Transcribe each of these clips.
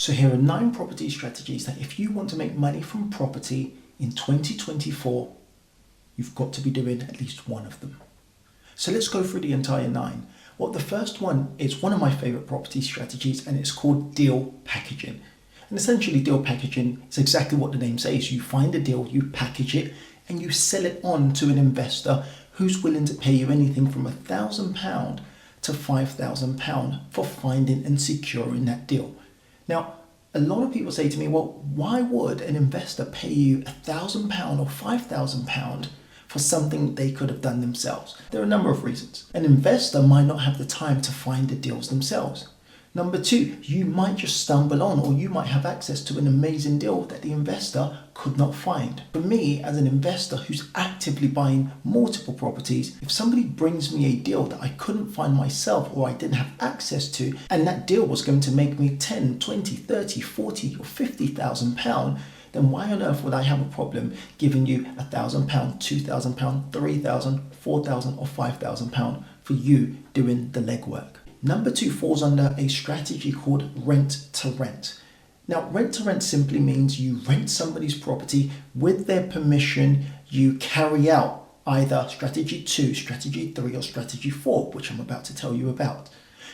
So here are 9 property strategies that if you want to make money from property in 2024, you've got to be doing at least one of them. So let's go through the entire 9. Well, the first one is one of my favorite property strategies, and it's called deal packaging. And essentially deal packaging is exactly what the name says. You find a deal, you package it, and you sell it on to an investor who's willing to pay you anything from £1,000 to £5,000 for finding and securing that deal. Now, a lot of people say to me, well, why would an investor pay you £1,000 or £5,000 for something they could have done themselves? There are a number of reasons. An investor might not have the time to find the deals themselves. Number 2, you might just stumble on, or you might have access to an amazing deal that the investor could not find. For me, as an investor who's actively buying multiple properties, if somebody brings me a deal that I couldn't find myself or I didn't have access to, and that deal was going to make me 10, 20, 30, 40 or £50,000, then why on earth would I have a problem giving you £1,000, £2,000, £3,000, £4,000 or £5,000 for you doing the legwork? Number 2 falls under a strategy called rent to rent. Now, rent to rent simply means you rent somebody's property with their permission. You carry out either strategy 2, strategy 3 or strategy 4, which I'm about to tell you about.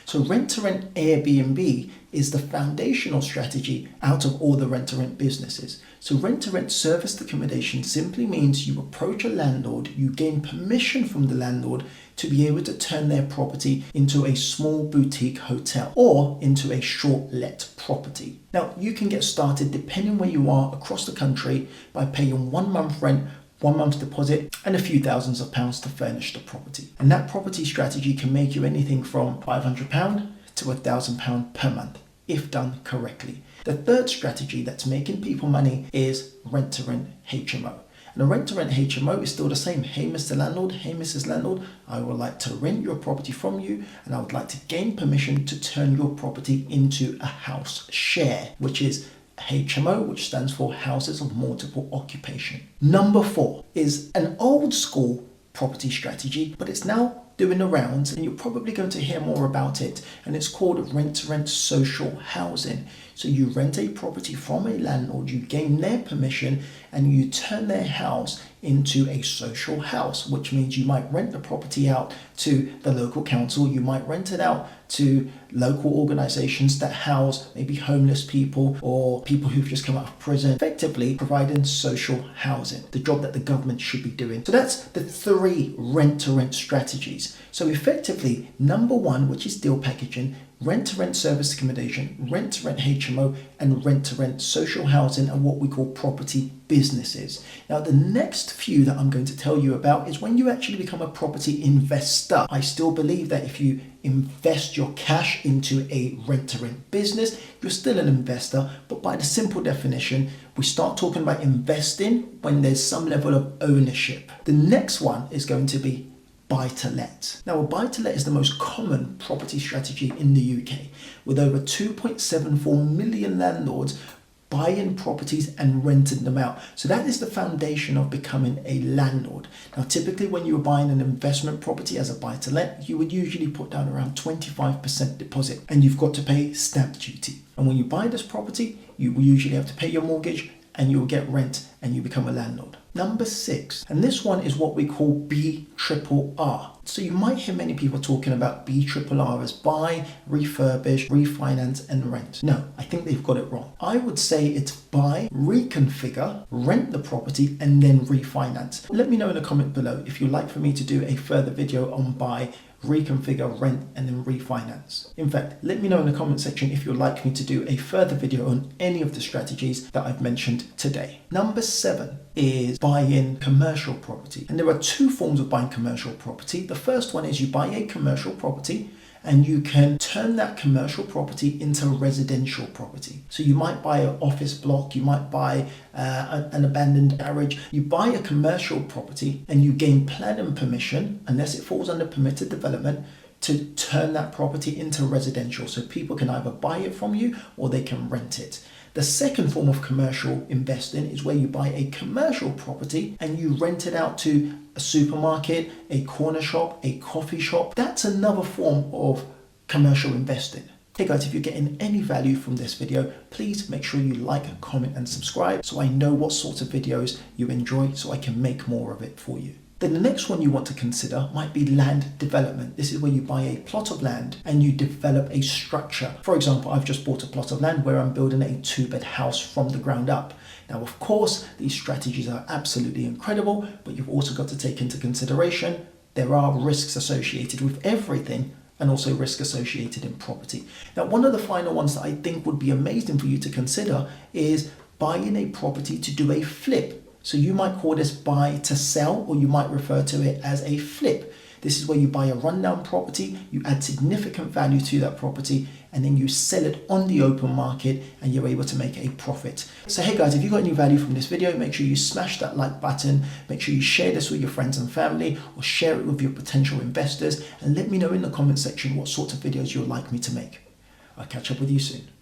So rent to rent Airbnb is the foundational strategy out of all the rent to rent businesses. So rent to rent serviced accommodation simply means you approach a landlord, you gain permission from the landlord to be able to turn their property into a small boutique hotel or into a short let property. Now, you can get started depending where you are across the country by paying 1 month rent, 1 month's deposit and a few thousands of pounds to furnish the property. And that property strategy can make you anything from £500 to £1,000 per month if done correctly. The third strategy that's making people money is rent to rent HMO. And a rent to rent HMO is still the same. Hey, Mr. Landlord, hey, Mrs. Landlord, I would like to rent your property from you and I would like to gain permission to turn your property into a house share, which is HMO, which stands for Houses of Multiple Occupation. Number 4 is an old school property strategy, but it's now doing the rounds and you're probably going to hear more about it, and it's called rent to rent social housing. So you rent a property from a landlord, you gain their permission and you turn their house into a social house, which means you might rent the property out to the local council, you might rent it out to local organizations that house maybe homeless people or people who've just come out of prison, effectively providing social housing, the job that the government should be doing. So that's the 3 rent to rent strategies. So effectively, number 1, which is deal packaging, rent to rent service accommodation, rent to rent HMO, and rent to rent social housing are what we call property businesses. Now, the next few that I'm going to tell you about is when you actually become a property investor. I still believe that if you invest your cash into a rent to rent business, you're still an investor, but by the simple definition, we start talking about investing when there's some level of ownership. The next one is going to be buy to let. Now, a buy to let is the most common property strategy in the UK, with over 2.74 million landlords buying properties and renting them out. So that is the foundation of becoming a landlord. Now, typically when you're buying an investment property as a buy to let, you would usually put down around 25% deposit and you've got to pay stamp duty. And when you buy this property, you will usually have to pay your mortgage and you will get rent and you become a landlord. Number 6, and this one is what we call BRRR. So you might hear many people talking about BRRR as buy, refurbish, refinance and rent. No, I think they've got it wrong. I would say it's buy, reconfigure, rent the property and then refinance. Let me know in the comment below if you'd like for me to do a further video on buy, reconfigure, rent and then refinance. In fact, let me know in the comment section if you'd like me to do a further video on any of the strategies that I've mentioned today. Number 7 is buying commercial property. And there are 2 forms of buying commercial property. The first one is you buy a commercial property and you can turn that commercial property into residential property. So you might buy an office block, you might buy an abandoned garage. You buy a commercial property and you gain planning permission, unless it falls under permitted development, to turn that property into residential. So people can either buy it from you or they can rent it. The second form of commercial investing is where you buy a commercial property and you rent it out to a supermarket, a corner shop, a coffee shop. That's another form of commercial investing. Hey guys, if you're getting any value from this video, please make sure you like, comment and subscribe so I know what sorts of videos you enjoy so I can make more of it for you. Then the next one you want to consider might be land development. This is where you buy a plot of land and you develop a structure. For example, I've just bought a plot of land where I'm building a 2-bed house from the ground up. Now, of course, these strategies are absolutely incredible, but you've also got to take into consideration there are risks associated with everything and also risk associated in property. Now, one of the final ones that I think would be amazing for you to consider is buying a property to do a flip. So you might call this buy to sell, or you might refer to it as a flip. This is where you buy a rundown property, you add significant value to that property, and then you sell it on the open market and you're able to make a profit. So hey guys, if you got any value from this video, make sure you smash that like button, make sure you share this with your friends and family, or share it with your potential investors, and let me know in the comment section what sorts of videos you would like me to make. I'll catch up with you soon.